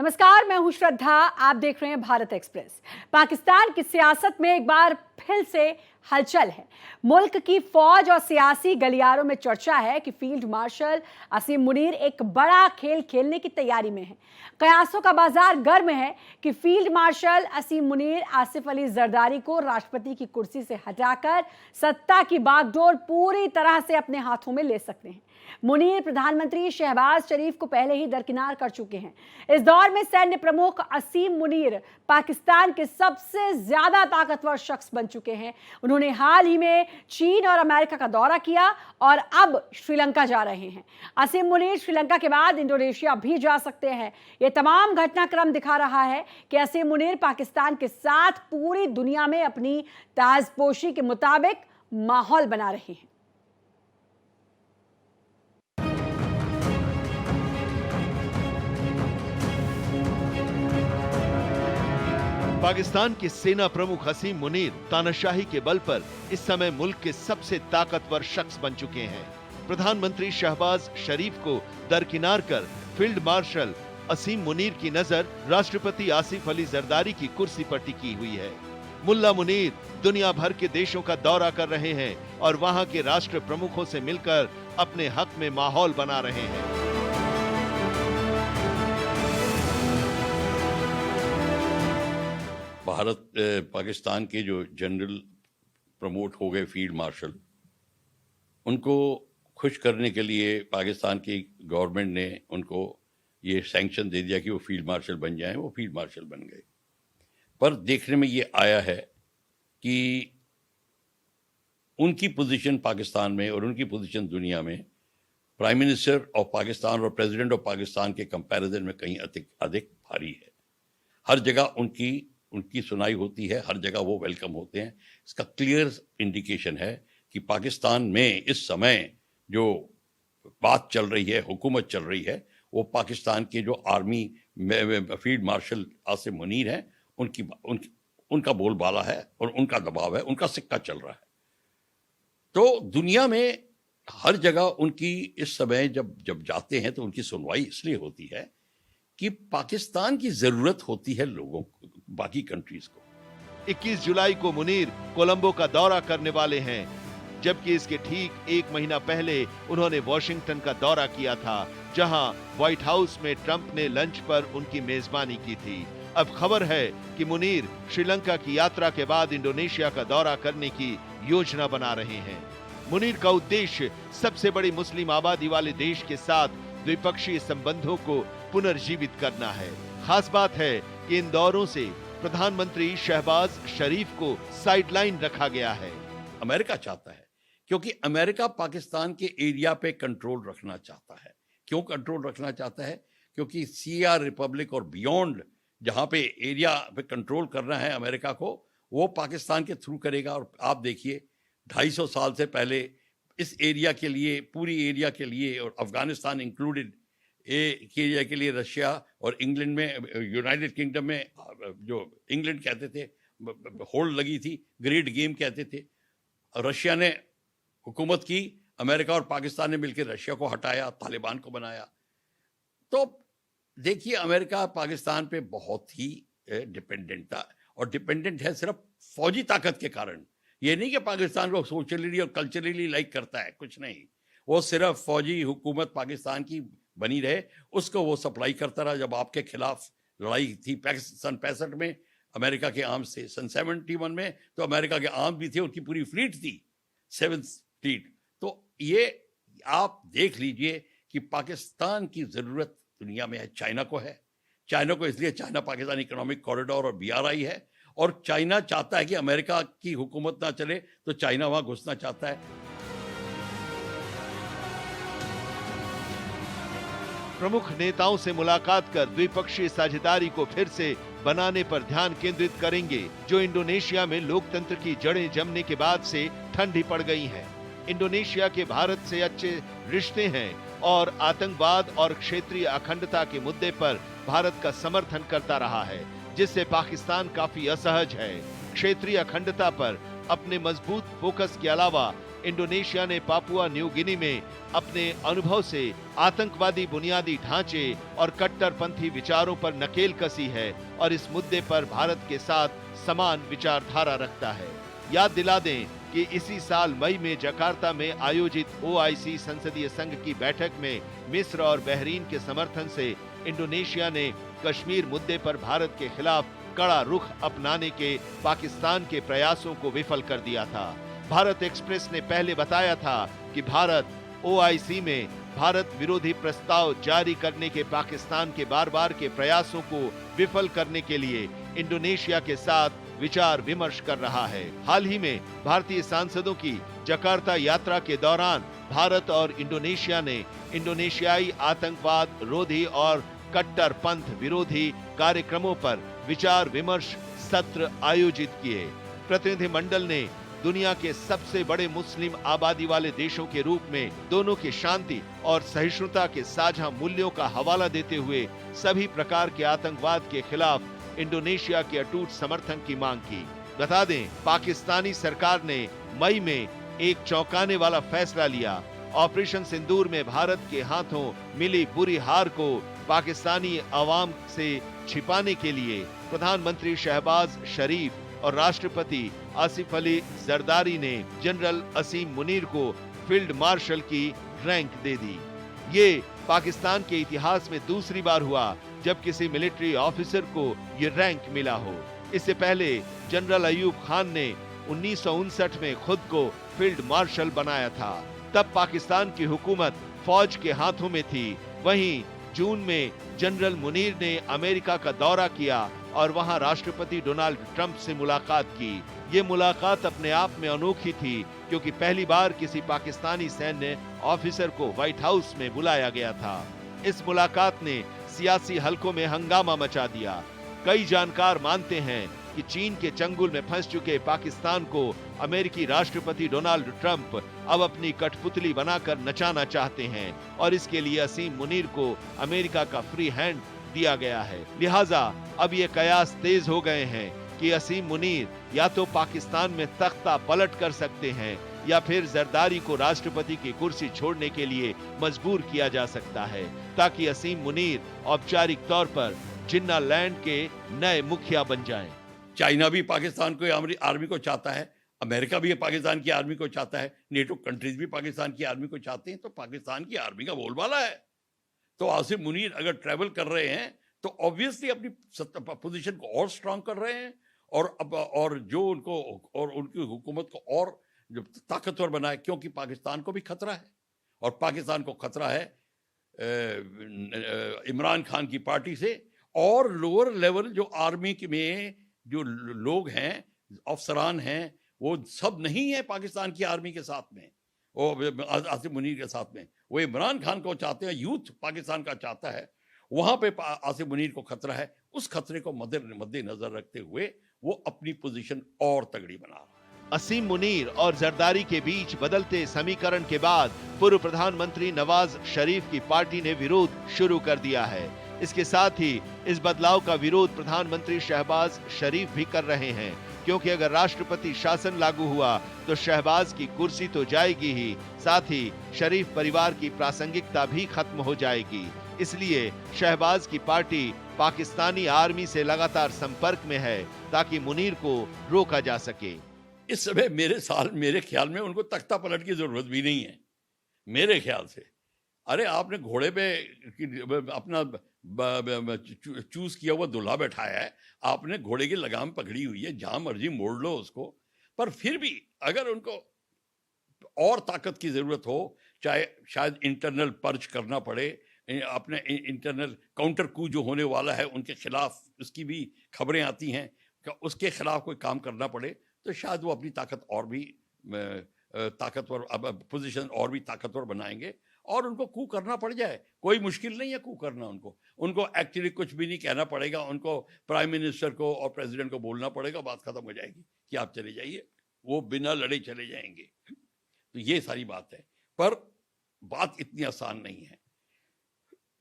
नमस्कार, मैं हूं श्रद्धा। आप देख रहे हैं भारत एक्सप्रेस। पाकिस्तान की सियासत में एक बार फिर से हलचल है। मुल्क की फौज और सियासी गलियारों में चर्चा है कि फील्ड मार्शल असीम मुनीर एक बड़ा खेल खेलने की तैयारी में है। कयासों का बाजार गर्म है कि फील्ड मार्शल असीम मुनीर आसिफ अली जरदारी को राष्ट्रपति की कुर्सी से हटाकर सत्ता की बागडोर पूरी तरह से अपने हाथों में ले सकते हैं। मुनीर प्रधानमंत्री शहबाज शरीफ को पहले ही दरकिनार कर चुके हैं। इस दौर में सैन्य प्रमुख असीम मुनीर पाकिस्तान के सबसे ज्यादा ताकतवर शख्स बन चुके हैं। उन्होंने हाल ही में चीन और अमेरिका का दौरा किया और अब श्रीलंका जा रहे हैं। असीम मुनीर श्रीलंका के बाद इंडोनेशिया भी जा सकते हैं। यह तमाम घटनाक्रम दिखा रहा है कि असीम मुनीर पाकिस्तान के साथ पूरी दुनिया में अपनी ताजपोशी के मुताबिक माहौल बना रहे हैं। पाकिस्तान के सेना प्रमुख असीम मुनीर तानाशाही के बल पर इस समय मुल्क के सबसे ताकतवर शख्स बन चुके हैं। प्रधानमंत्री शहबाज शरीफ को दरकिनार कर फील्ड मार्शल असीम मुनीर की नजर राष्ट्रपति आसिफ अली जरदारी की कुर्सी पर टिकी हुई है। मुल्ला मुनीर दुनिया भर के देशों का दौरा कर रहे हैं और वहां के राष्ट्र प्रमुखों से मिलकर अपने हक में माहौल बना रहे हैं। भारत पाकिस्तान के जो जनरल प्रमोट हो गए फील्ड मार्शल, उनको खुश करने के लिए पाकिस्तान की गवर्नमेंट ने उनको ये सैंक्शन दे दिया कि वो फील्ड मार्शल बन जाएं। वो फील्ड मार्शल बन गए। पर देखने में ये आया है कि उनकी पोजीशन पाकिस्तान में और उनकी पोजीशन दुनिया में प्राइम मिनिस्टर ऑफ पाकिस्तान और प्रेसिडेंट ऑफ पाकिस्तान के कंपैरिजन में कहीं अधिक भारी है। हर जगह उनकी सुनाई होती है, हर जगह वो वेलकम होते हैं। इसका क्लियर इंडिकेशन है कि पाकिस्तान में इस समय जो बात चल रही है, हुकूमत चल रही है, वो पाकिस्तान के जो army field marshal Asim Munir हैं, उनका बोलबाला है और उनका दबाव है, उनका सिक्का चल रहा है। तो दुनिया में हर जगह उनकी इस समय जब जाते हैं तो उनकी सुनवाई इसलिए होती है कि पाकिस्तान की जरूरत होती है लोगों को, बाकी कंट्रीज को। 21 जुलाई को मुनीर कोलंबो का दौरा करने वाले हैं, जबकि इसके ठीक एक महीना पहले उन्होंने वॉशिंगटन का दौरा किया था, जहां व्हाइट हाउस में ट्रंप ने लंच पर उनकी मेजबानी की थी। अब खबर है कि मुनीर श्रीलंका की यात्रा के बाद इंडोनेशिया का दौरा करने की योजना बना रहे हैं। मुनीर का उद्देश्य सबसे बड़ी मुस्लिम आबादी वाले देश के साथ द्विपक्षीय संबंधों को पुनर्जीवित करना है। खास बात है कि इन दौरों से प्रधानमंत्री शहबाज शरीफ को साइडलाइन रखा गया है। अमेरिका चाहता है, क्योंकि अमेरिका पाकिस्तान के एरिया पे कंट्रोल रखना चाहता है। क्यों कंट्रोल रखना चाहता है? क्योंकि सीआर रिपब्लिक और बियॉन्ड जहां पे एरिया पे कंट्रोल करना है अमेरिका को, वो पाकिस्तान के थ्रू करेगा। और आप देखिए 250 साल से पहले इस एरिया के लिए, पूरी एरिया के लिए, और अफगानिस्तान इंक्लूडेड एरिया के लिए रशिया और इंग्लैंड में, यूनाइटेड किंगडम में जो इंग्लैंड कहते थे, होल्ड लगी थी, ग्रेट गेम कहते थे। रशिया ने हुकूमत की, अमेरिका और पाकिस्तान ने मिलकर रशिया को हटाया, तालिबान को बनाया। तो देखिए अमेरिका पाकिस्तान पे बहुत ही डिपेंडेंट था, और डिपेंडेंट है सिर्फ फौजी ताकत के कारण। ये नहीं कि पाकिस्तान को सोशली और कल्चरली लाइक करता है, कुछ नहीं। वो सिर्फ फौजी हुकूमत पाकिस्तान की बनी रहे, उसको वो सप्लाई करता रहा। जब आपके खिलाफ लड़ाई थी सन 65 में अमेरिका के आर्म्स थे, सन 71 में तो अमेरिका के आर्म्स भी थे, उनकी पूरी फ्लीट थी, 7th फ्लीट। तो ये आप देख लीजिए कि पाकिस्तान की जरूरत दुनिया में है, चाइना को है। चाइना को इसलिए चाइना पाकिस्तान इकोनॉमिक कॉरिडोर और BRI है, और चाइना चाहता है कि अमेरिका की हुकूमत ना चले, तो चाइना वहां घुसना चाहता है। प्रमुख नेताओं से मुलाकात कर द्विपक्षीय साझेदारी को फिर से बनाने पर ध्यान केंद्रित करेंगे, जो इंडोनेशिया में लोकतंत्र की जड़ें जमने के बाद से ठंडी पड़ गई हैं। इंडोनेशिया के भारत से अच्छे रिश्ते हैं और आतंकवाद और क्षेत्रीय अखंडता के मुद्दे पर भारत का समर्थन करता रहा है, जिससे पाकिस्तान काफी असहज है। क्षेत्रीय अखंडता पर अपने मजबूत फोकस के अलावा इंडोनेशिया ने पापुआ न्यू गिनी में अपने अनुभव से आतंकवादी बुनियादी ढांचे और कट्टरपंथी विचारों पर नकेल कसी है और इस मुद्दे पर भारत के साथ समान विचारधारा रखता है। याद दिला दें कि इसी साल मई में जकार्ता में आयोजित ओआईसी संसदीय संघ की बैठक में मिस्र और बहरीन के समर्थन से इंडोनेशिया ने कश्मीर मुद्दे पर भारत के खिलाफ कड़ा रुख अपनाने के पाकिस्तान के प्रयासों को विफल कर दिया था। भारत एक्सप्रेस ने पहले बताया था कि भारत ओआईसी में भारत विरोधी प्रस्ताव जारी करने के पाकिस्तान के बार-बार के प्रयासों को विफल करने के लिए इंडोनेशिया के साथ विचार विमर्श कर रहा है। हाल ही में भारतीय सांसदों की जकार्ता यात्रा के दौरान भारत और इंडोनेशिया ने इंडोनेशियाई आतंकवाद रोधी और कट्टरपंथ विरोधी कार्यक्रमों पर विचार विमर्श सत्र आयोजित किए। प्रतिनिधिमंडल ने दुनिया के सबसे बड़े मुस्लिम आबादी वाले देशों के रूप में दोनों के शांति और सहिष्णुता के साझा मूल्यों का हवाला देते हुए सभी प्रकार के आतंकवाद के खिलाफ इंडोनेशिया के अटूट समर्थन की मांग की। बता दें, पाकिस्तानी सरकार ने मई में एक चौंकाने वाला फैसला लिया। ऑपरेशन सिंदूर में भारत के हाथों मिली बुरी हार को पाकिस्तानी अवाम से छिपाने के लिए प्रधानमंत्री शहबाज शरीफ और राष्ट्रपति आसिफ अली जरदारी ने जनरल असीम मुनीर को फील्ड मार्शल की रैंक दे दी। ये पाकिस्तान के इतिहास में दूसरी बार हुआ जब किसी मिलिट्री ऑफिसर को ये रैंक मिला हो। इससे पहले जनरल अयूब खान ने 1959 में खुद को फील्ड मार्शल बनाया था। तब पाकिस्तान की हुकूमत फौज के हाथों में थी। वहीं जून में जनरल मुनीर ने अमेरिका का दौरा किया और वहां राष्ट्रपति डोनाल्ड ट्रंप से मुलाकात की। ये मुलाकात अपने आप में अनोखी थी क्योंकि पहली बार किसी पाकिस्तानी सैन्य ऑफिसर को व्हाइट हाउस में बुलाया गया था। इस मुलाकात ने सियासी हलकों में हंगामा मचा दिया। कई जानकार मानते हैं कि चीन के चंगुल में फंस चुके पाकिस्तान को अमेरिकी राष्ट्रपति डोनाल्ड ट्रंप अब अपनी कठपुतली बनाकर नचाना चाहते हैं और इसके लिए असीम मुनीर को अमेरिका का फ्री हैंड दिया गया है। लिहाजा अब ये कयास तेज हो गए हैं कि असीम मुनीर या तो पाकिस्तान में तख्ता पलट कर सकते हैं या फिर जरदारी को राष्ट्रपति की कुर्सी छोड़ने के लिए मजबूर किया जा सकता है ताकि असीम मुनीर औपचारिक तौर पर जिन्ना लैंड के नए मुखिया बन जाएं। चाइना भी पाकिस्तान को आर्मी को चाहता है, अमेरिका भी पाकिस्तान की आर्मी को चाहता है, नेटो कंट्रीज भी पाकिस्तान की आर्मी को चाहते हैं। तो पाकिस्तान की आर्मी का बोलबाला है। तो आसिम मुनीर अगर ट्रैवल कर रहे हैं तो ऑब्वियसली अपनी पोजीशन को और स्ट्रांग कर रहे हैं और जो उनको और उनकी हुकूमत को और जो ताकतवर बनाए, क्योंकि पाकिस्तान को भी खतरा है और पाकिस्तान को खतरा है इमरान खान की पार्टी से और लोअर लेवल जो आर्मी में जो लोग हैं, अफसरान हैं, वो सब नहीं है पाकिस्तान की आर्मी के साथ में, वो आसिम मुनीर के साथ में। वो इमरान खान को चाहते हैं, यूथ पाकिस्तान का चाहता है। वहां पे आसिम मुनीर को खतरा है। उस खतरे को मद्देनजर रखते हुए वो अपनी पोजीशन और तगड़ी बना रहा है। असीम मुनीर और जरदारी के बीच बदलते समीकरण के बाद पूर्व प्रधानमंत्री नवाज शरीफ की पार्टी ने विरोध शुरू कर दिया है। इसके साथ ही इस बदलाव का विरोध प्रधानमंत्री शहबाज शरीफ भी कर रहे हैं, क्योंकि अगर राष्ट्रपति शासन लागू हुआ तो शहबाज की कुर्सी तो जाएगी ही, साथ ही शरीफ परिवार की प्रासंगिकता भी खत्म हो जाएगी। इसलिए शहबाज की पार्टी पाकिस्तानी आर्मी से लगातार संपर्क में है ताकि मुनीर को रोका जा सके। इस समय मेरे ख्याल में उनको तख्ता पलट की जरूरत भी नहीं है, मेरे ख्याल से। अरे आपने घोड़े पे अपना चूज किया हुआ दूल्हा बैठाया है, आपने घोड़े की लगाम पकड़ी हुई है, जहां मर्जी मोड़ लो उसको। पर फिर भी अगर उनको और ताकत की जरूरत हो, चाहे शायद इंटरनल पर्च करना पड़े, अपने इंटरनल काउंटर कू जो होने वाला है उनके खिलाफ, उसकी भी खबरें आती हैं कि उसके खिलाफ कोई काम करना पड़े, तो शायद वो अपनी ताकत और भी ताकतवर पोजीशन और भी ताकतवर बनाएंगे और उनको कू करना पड़ जाए। कोई मुश्किल नहीं है कू करना उनको एक्चुअली कुछ भी नहीं कहना पड़ेगा। उनको प्राइम मिनिस्टर को और प्रेसिडेंट को बोलना पड़ेगा, बात खत्म हो जाएगी कि आप चले जाइए, वो बिना लड़े चले जाएंगे। तो ये सारी बात है, पर बात इतनी आसान नहीं है।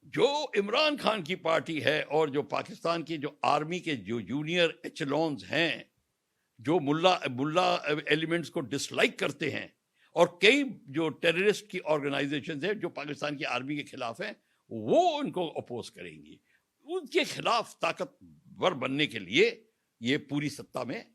जो इमरान खान की पार्टी है और जो पाकिस्तान की जो आर्मी के जो जूनियर एचलॉन्स हैं, जो मुल्ला मुल्ला एलिमेंट्स को डिसलाइक करते हैं, और कई जो टेररिस्ट की ऑर्गेनाइजेशंस हैं जो पाकिस्तान की आर्मी के खिलाफ हैं, वो उनको अपोज करेंगी। उनके खिलाफ ताकतवर बनने के लिए ये पूरी सत्ता में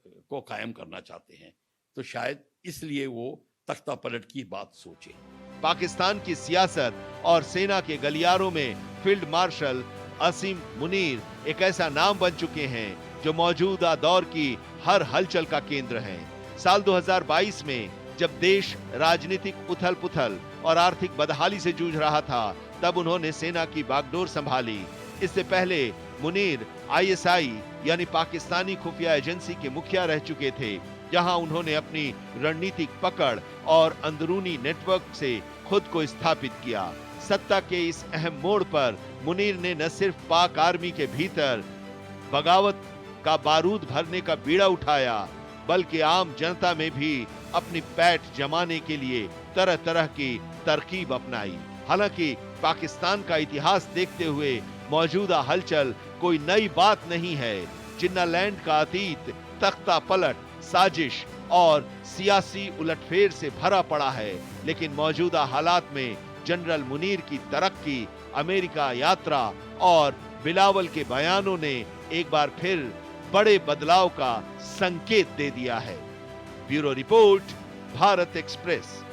को कायम करना चाहते हैं। तो शायद इसलिए वो तख्ता पलट की बात सोचे। पाकिस्तान की सियासत और सेना के गलियारों में फील्ड मार्शल असीम मुनीर एक ऐसा नाम बन चुके हैं जो मौजूदा दौर की हर हलचल का केंद्र हैं। साल 2022 में जब देश राजनीतिक उथल-पुथल और आर्थिक बदहाली से जूझ रहा था, तब उन्होंने सेना की बागडोर संभाली। इससे पहले मुनीर आईएसआई यानी पाकिस्तानी खुफिया एजेंसी के मुखिया रह चुके थे, जहां उन्होंने अपनी रणनीतिक पकड़ और अंदरूनी नेटवर्क से खुद को स्थापित किया। सत्ता के इस अहम मोड़ पर मुनीर ने न सिर्फ पाक आर्मी के भीतर बगावत का बारूद भरने का बीड़ा उठाया, बल्कि आम जनता में भी अपनी पैठ जमाने के लिए तरह तरह की तरकीब अपनाई। हालांकि पाकिस्तान का इतिहास देखते हुए मौजूदा हलचल कोई नई बात नहीं है। जिन्ना लैंड का अतीत तख्ता पलट, साजिश और सियासी उलटफेर से भरा पड़ा है, लेकिन मौजूदा हालात में जनरल मुनीर की तरक्की, अमेरिका यात्रा और बिलावल के बयानों ने एक बार फिर बड़े बदलाव का संकेत दे दिया है। Bureau report, Bharat express.